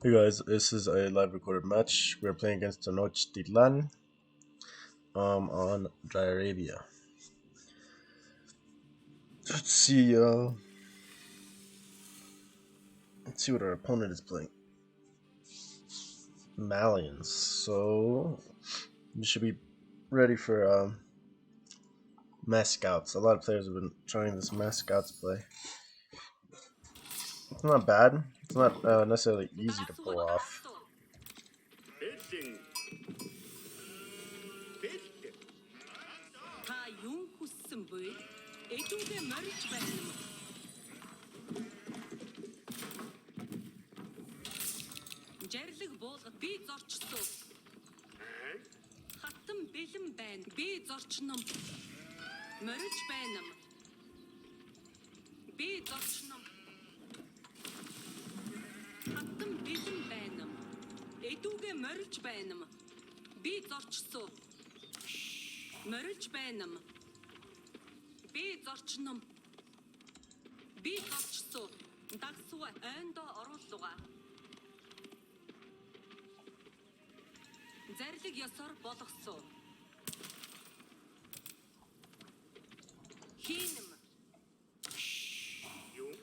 Hey guys, this is a live recorded match. We're playing against Tenochtitlan on Dry Arabia. Let's see what our opponent is playing. Malians. So we should be ready for mass scouts. A lot of players have been trying this mass scouts play. It's not bad. It's not necessarily easy to pull off. Жарлаг буулгад би зорчсон. Хатан бэлэн байна. Би зорчном. Морилж байна. Би зорчном. Хатан бэлэн байна. Эдүгэ морилж байна. Би зорчсон. Морилж байна. Би зорчном. Би зорчсон. Дагсуу ойндоо оруулууга. Зарлиг ёсоор болгосон. Хийнэм. Юу?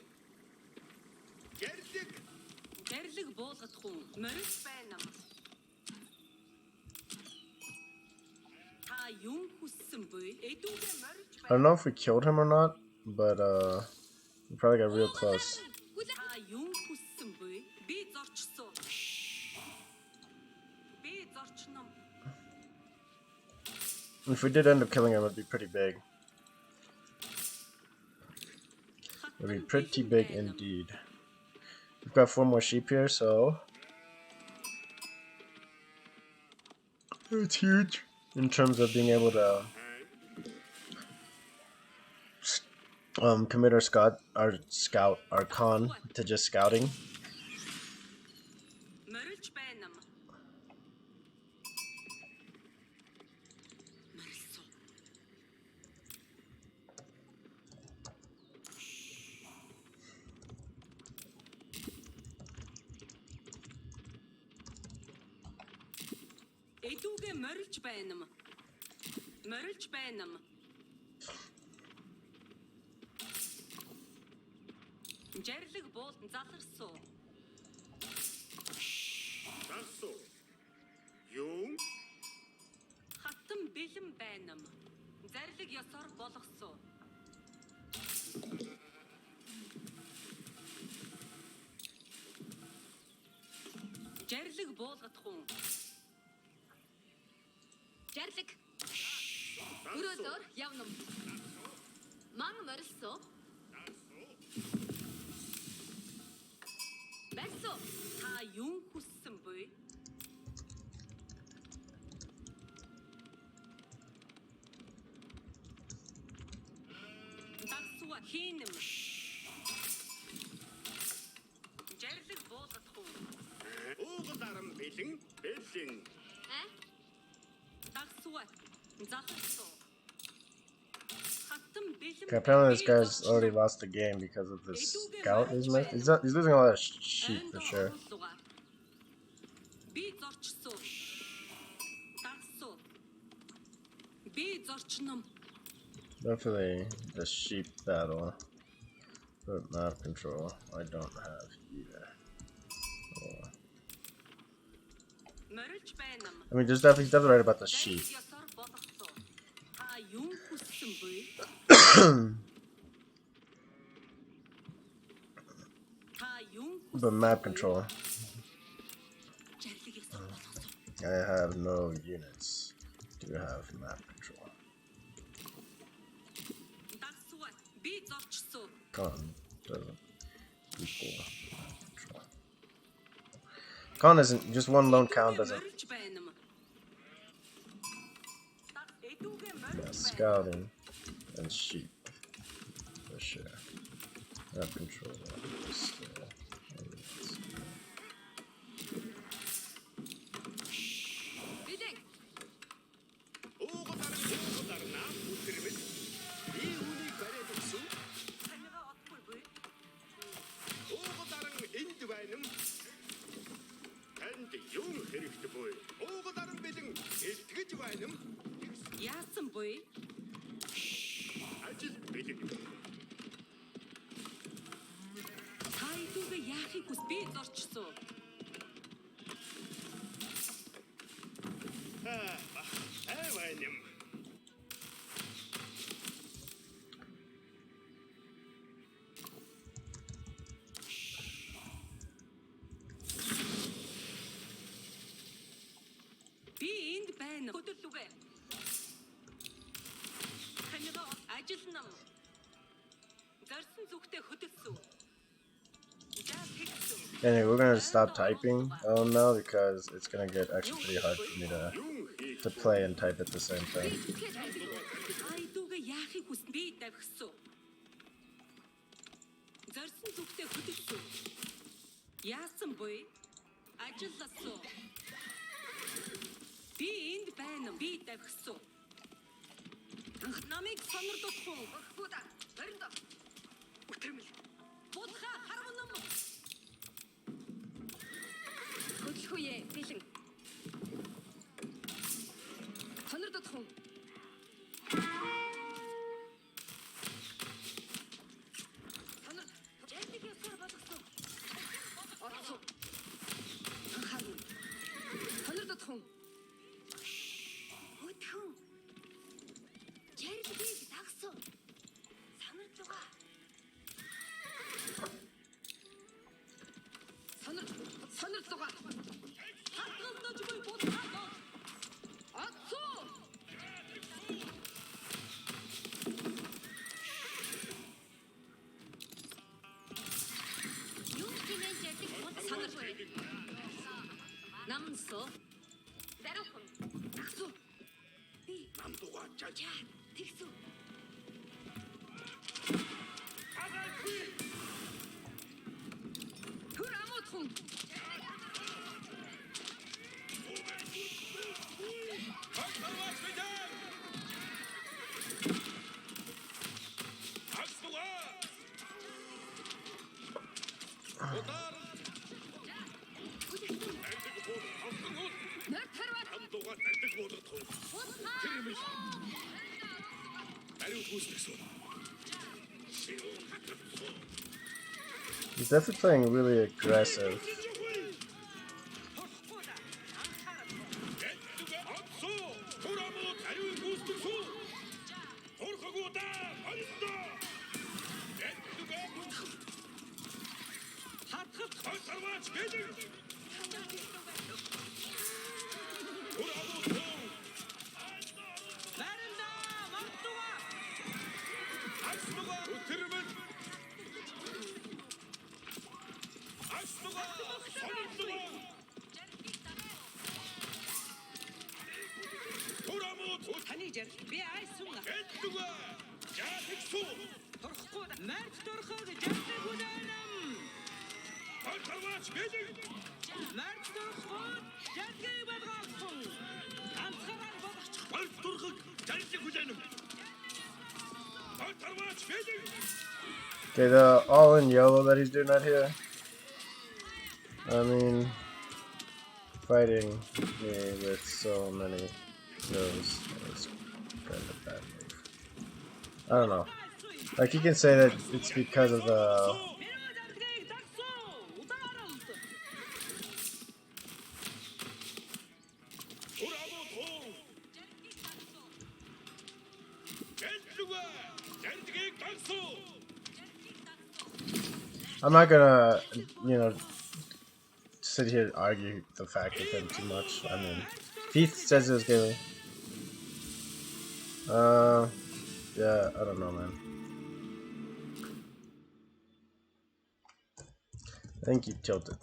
Зарлиг буулгах хүн морис байна. Та юм хүссэн буй? Эдүүгээ морис байна. I don't know if we killed him or not, but we probably got real close. Та юм хүссэн буй? Би зорчсон. If we did end up killing him, it would be pretty big. It would be pretty big indeed. We've got 4 more sheep here, so it's huge in terms of being able to commit our con to just scouting. Эдүүгээ морилж байна. Морилж байна. Жарлаг буулдан заларсан. Заларсан. Юу? Хатан бэлэн байна. Зарлиг ёсоор болгосон. Жарлаг буулгах хүн. Жарлаг. Өрөөлөөр явна. Ман морилсон. Бэсо. Та юм хүссэн буй? Дагсуу хийнэм. Жарлаг буулгах хүн. Уугал арам бэлэн. Okay, apparently this guy's already lost the game because of this scout he's losing a lot of sheep for sure. Definitely the sheep battle. But map control I don't have either. Oh. I mean, he's definitely right about the sheep. But map control, I have no units to have map control. Con doesn't equal map control. Con isn't just one lone count doesn't. Yeah, scouting and sheep for sure. Map control. зорчсон. Эвэнем. Би энд байна. Хөдөлгөө. Ханига ажил нам. Зарсан зүгтээ хөдөлсөн. Anyway, we're gonna stop typing now because it's gonna get actually pretty hard for me to play and type at the same time. Айдууга яахыг хүс би давхсан. Зарсан зүгтээ хөдөлсөн. Яасан буй? Ажилласан. Би энд байна. Би давхсан. Намайг сонирдохгүй. Өгөхгүйда. Баримт. Үтэмэл. Будха харванам. Хөдөлгөөе. Бэлэн. Сонирдохгүй. Сонирд. Жэлтиг ясаар болгосон. Орсон. Харин. Сонирдохгүй. Хөдөлгөө. Жэлтиг тагсан. Санарч байгаа. Санарч байгаа. Хатгалдаж буй будхаа. Атсуу. Юу гинэн жэлтиг санарч буй. Намсо. Дарухан. Тагсуу. Би 남도가 잘. тэгсүү. Түр амуутхан. Нар тарват. 남도가 날들 못하고. 그림이. 나를 구스했어. He's definitely playing really aggressive. Би айсунга. Торхгүй. Март торхог жадаг хүлээнэм. Март торхог жадаг болгосон. Ганцаараа болгочих. Март торхог жадаг хүлээнэм. Okay, the all-in YOLO that he's doing out here. I mean, fighting me with so many kills is kind of a bad move. I don't know. Like, you can say that it's because of the... I'm not gonna, sit here and argue the fact with him too much. I mean, Heath says it was gay. Yeah, I don't know, man. I think you tilted.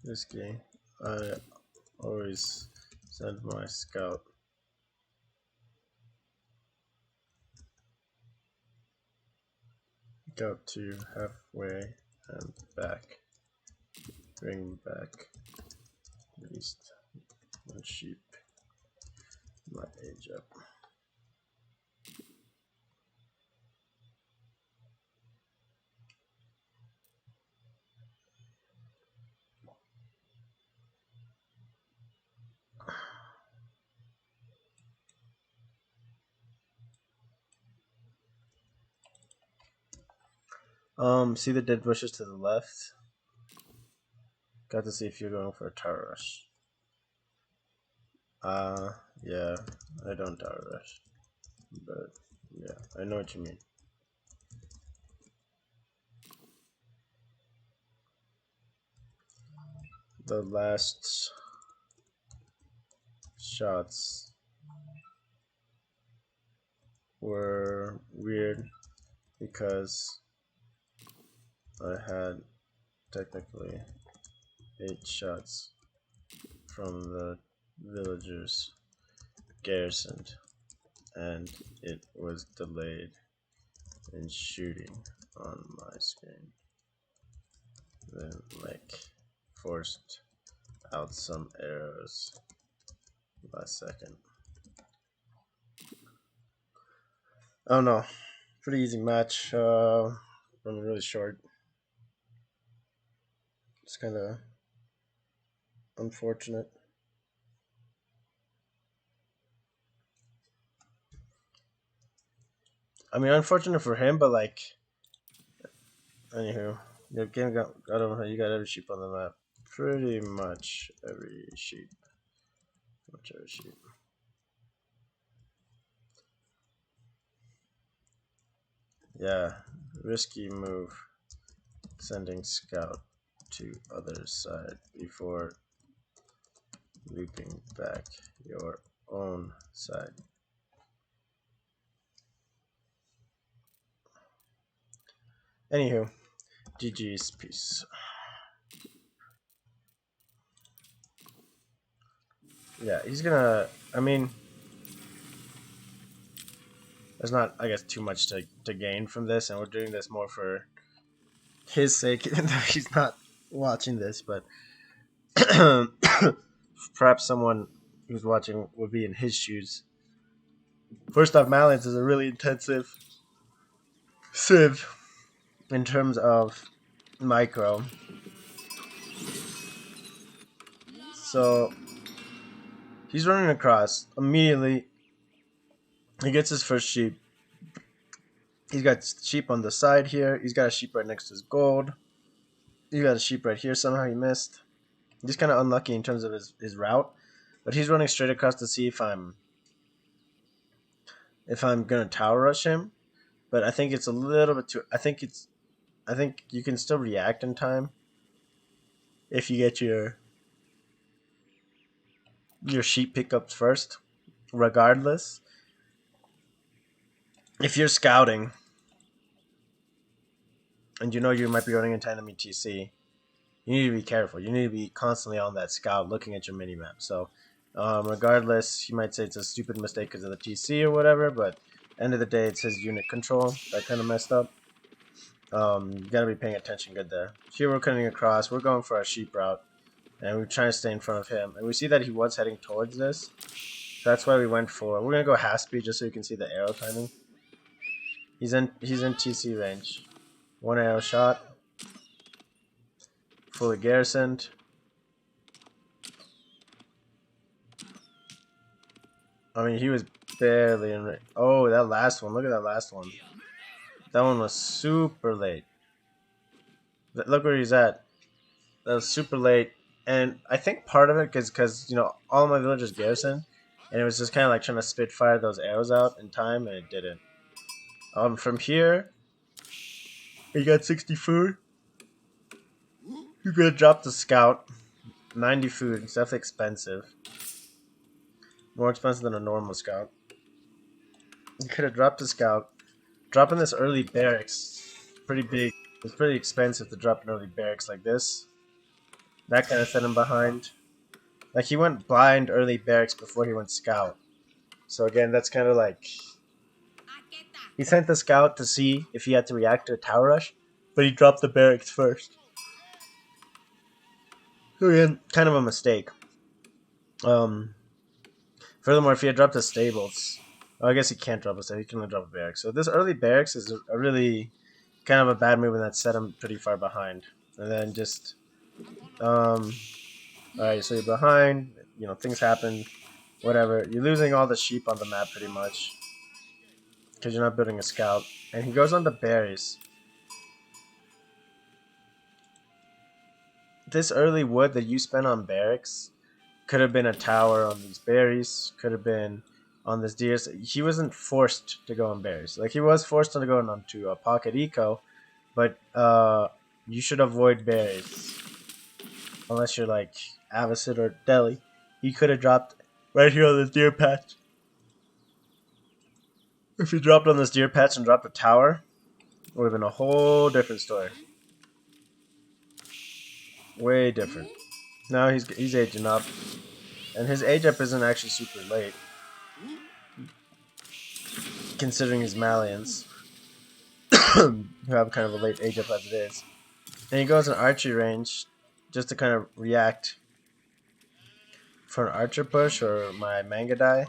risky. I always send my scout go to halfway and back. Bring back at least one sheep. My age up. See the dead bushes to the left? Got to see if you're going for a tower rush. Yeah, I don't tower rush. But, yeah, I know what you mean. The last shots were weird because I had technically 8 shots from the villagers garrisoned, and it was delayed in shooting on my screen. Then, like, forced out some arrows last second. Oh no, pretty easy match. Running really short. It's kind of unfortunate. I mean, unfortunate for him, but like, anywho, your game got over. You got every sheep on the map. Pretty much every sheep. Much every sheep. Yeah, risky move. Sending scout to other side before looping back your own side. Anywho, GG's, peace. Yeah, he's gonna. I mean, there's not, I guess, too much to gain from this, and we're doing this more for his sake, even though he's not watching this. But perhaps someone who's watching would be in his shoes. First off, Malins is a really intensive civ in terms of micro. So he's running across immediately. He gets his first sheep. He's got sheep on the side here. He's got a sheep right next to his gold. He's got a sheep right here. Somehow he missed. He's kind of unlucky in terms of his route, but he's running straight across to see if I'm gonna tower rush him. But I think it's a little bit too. I think you can still react in time if you get your sheep pickups first, regardless. If you're scouting and you know you might be running into enemy TC, you need to be careful. You need to be constantly on that scout, looking at your mini map. So, regardless, you might say it's a stupid mistake because of the TC or whatever, but end of the day, it's his unit control that kind of messed up. You gotta be paying attention good there. Here we're cutting across. We're going for our sheep route, and we're trying to stay in front of him. And we see that he was heading towards this. That's why we went for. We're gonna go half speed just so you can see the arrow timing. He's in TC range. One arrow shot. Fully garrisoned. I mean, he was barely in range. Oh, that last one. Look at that last one. That one was super late. Look where he's at. That was super late. And I think part of it is because, all of my villagers garrison. And it was just kind of like trying to spitfire those arrows out in time, and it didn't. From here, he got 60 food. You're going to drop the scout. 90 food. It's definitely expensive. More expensive than a normal scout. You could have dropped the scout. Dropping this early barracks, pretty big. It's pretty expensive to drop an early barracks like this. That kind of set him behind. Like he went blind early barracks before he went scout. So again, that's kind of like he sent the scout to see if he had to react to a tower rush, but he dropped the barracks first. So again, kind of a mistake. Um, Furthermore, if he had dropped the stables, well, I guess he can't drop a stable. He can only drop a barracks. So this early barracks is a really kind of a bad move, and that set him pretty far behind. And then just all right, so you're behind. You know, things happen. Whatever. You're losing all the sheep on the map pretty much because you're not building a scout. And he goes on the berries. This early wood that you spent on barracks could have been a tower on these berries. Could have been on this deer. He wasn't forced to go on berries. Like he was forced to go onto a pocket eco, but you should avoid berries unless you're like Avocet or Delhi. He could have dropped right here on this deer patch. If he dropped on this deer patch and dropped a tower, it would have been a whole different story. Way different. Now he's aging up, and his age up isn't actually super late, considering his Malians, who have kind of a late age up as it is. And he goes in archery range, just to kind of react for an archer push or my Mangudai.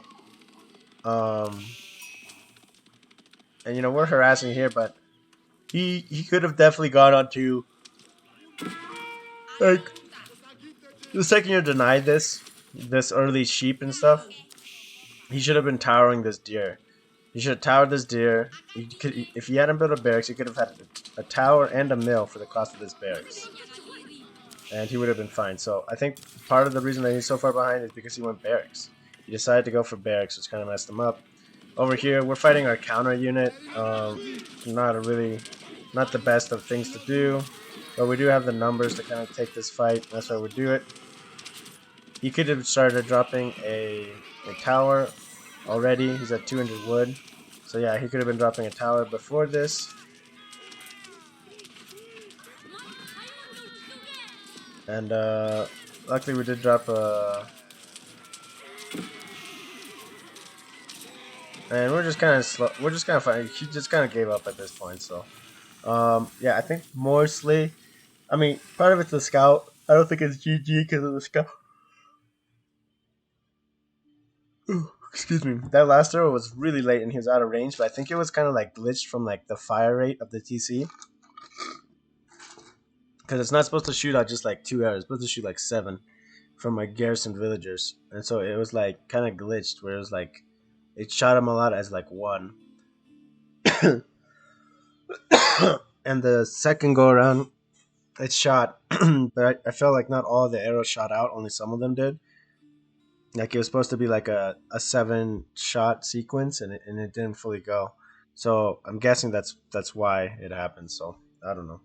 And you know we're harassing here, but he could have definitely gone on to like the second you're denied this early sheep and stuff. He should have been towering this deer. He should have towered this deer. If he hadn't built a barracks, he could have had a tower and a mill for the cost of this barracks, and he would have been fine. So I think part of the reason that he's so far behind is because he went barracks. He decided to go for barracks, which kind of messed him up. Over here, we're fighting our counter unit. Not the best of things to do, but we do have the numbers to kind of take this fight. That's why we do it. He could have started dropping a tower already. He's at 200 wood. So yeah, he could have been dropping a tower before this. And luckily we did drop a... And we're just kind of slow. We're just kind of fine. He just kind of gave up at this point. So yeah, I think mostly... I mean, part of it's the scout. I don't think it's GG because of the scout. Excuse me. That last arrow was really late and he was out of range, but I think it was kind of like glitched from like the fire rate of the TC. Because it's not supposed to shoot out just like 2 arrows. It's supposed to shoot like 7 from like garrison villagers. And so it was like kind of glitched where it was like it shot him a lot as like 1. And the second go around it shot, but I felt like not all the arrows shot out, only some of them did. Like it was supposed to be like a 7-shot sequence, and it didn't fully go. So I'm guessing that's why it happened. So I don't know,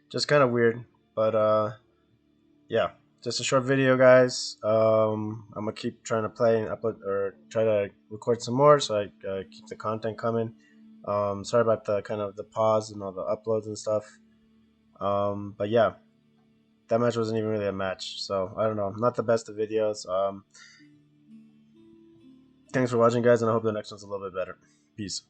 just kind of weird. But yeah, just a short video, guys. I'm gonna keep trying to play and upload or try to record some more, so I keep the content coming. Sorry about the kind of the pause and all the uploads and stuff. But yeah, that match wasn't even really a match, so I don't know. Not the best of videos. Thanks for watching, guys, and I hope the next one's a little bit better. Peace.